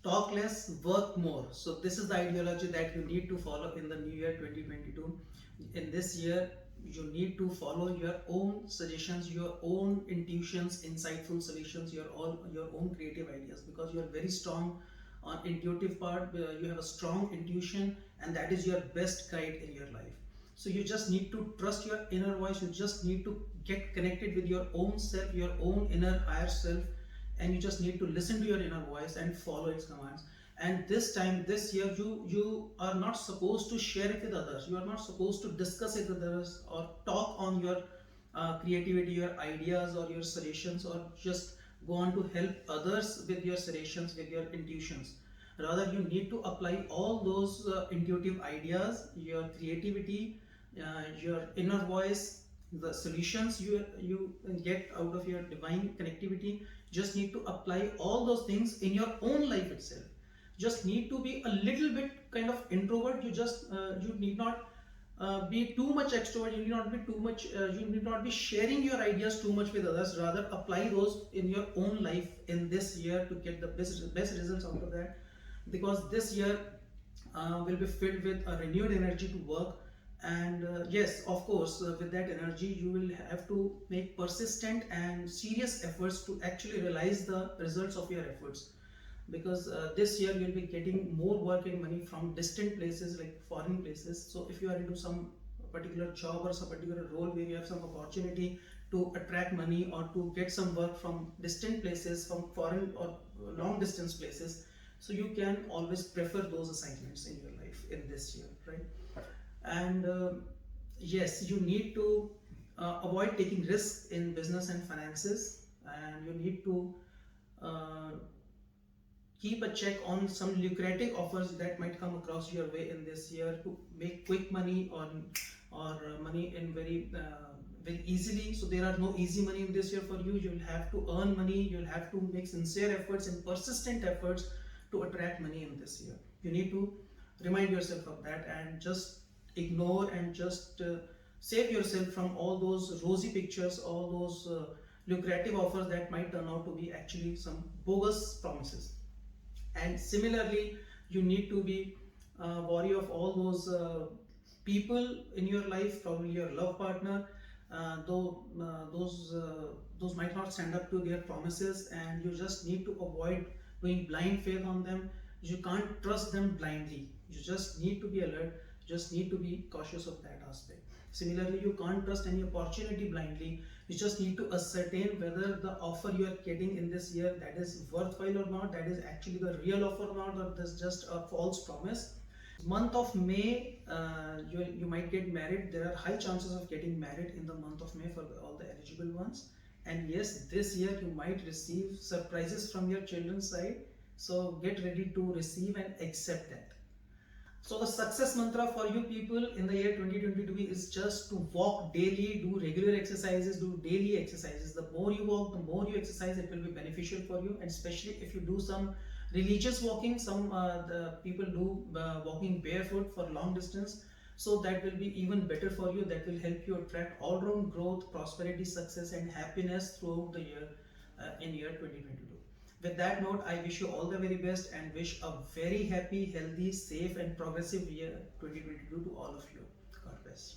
Talk less, work more. So this is the ideology that you need to follow in the new year 2022. In this year, you need to follow your own suggestions, your own intuitions, insightful solutions, your own creative ideas, because you are very strong on intuitive part. You have a strong intuition, and that is your best guide in your life. So you just need to trust your inner voice. You just need to get connected with your own self, your own inner higher self, and you just need to listen to your inner voice and follow its commands. And this time, this year, you are not supposed to share it with others. You are not supposed to discuss it with others or talk on your creativity, your ideas, or your suggestions, or just go on to help others with your suggestions, with your intuitions. Rather, you need to apply all those intuitive ideas, your creativity, your inner voice, the solutions you get out of your divine connectivity. Just need to apply all those things in your own life itself. Just need to be a little bit kind of introvert. You need not be too much extrovert. You need not be too much, you need not be sharing your ideas too much with others. Rather, apply those in your own life in this year to get the best results out of that. Because this year will be filled with a renewed energy to work. And yes, of course, with that energy you will have to make persistent and serious efforts to actually realize the results of your efforts. Because this year you'll be getting more work and money from distant places, like foreign places. So if you are into some particular job or some particular role where you have some opportunity to attract money or to get some work from distant places, from foreign or long distance places, so you can always prefer those assignments in your life in this year, right? And yes, you need to avoid taking risks in business and finances, and you need to uh, keep a check on some lucrative offers that might come across your way in this year to make quick money on, or money in very easily. So there are no easy money in this year for you. You'll have to earn money. You'll have to make sincere efforts and persistent efforts to attract money in this year. You need to remind yourself of that, and just ignore and just save yourself from all those rosy pictures, all those lucrative offers that might turn out to be actually some bogus promises. And similarly, you need to be wary of all those people in your life, probably your love partner, though those might not stand up to their promises, and you just need to avoid doing blind faith on them. You can't trust them blindly. You just need to be alert. Just need to be cautious of that aspect. Similarly, you can't trust any opportunity blindly. You just need to ascertain whether the offer you are getting in this year, that is worthwhile or not, that is actually the real offer or not, or that's just a false promise. Month of May, you might get married. There are high chances of getting married in the month of May for all the eligible ones. And yes, this year you might receive surprises from your children's side. So get ready to receive and accept that. So the success mantra for you people in the year 2022 is just to walk daily, do regular exercises, do daily exercises. The more you walk, the more you exercise, it will be beneficial for you. And especially if you do some religious walking, some the people do walking barefoot for long distance. So that will be even better for you. That will help you attract all-round growth, prosperity, success, and happiness throughout the year in year 2022. With that note, I wish you all the very best and wish a very happy, healthy, safe, and progressive year 2022 to all of you. God bless.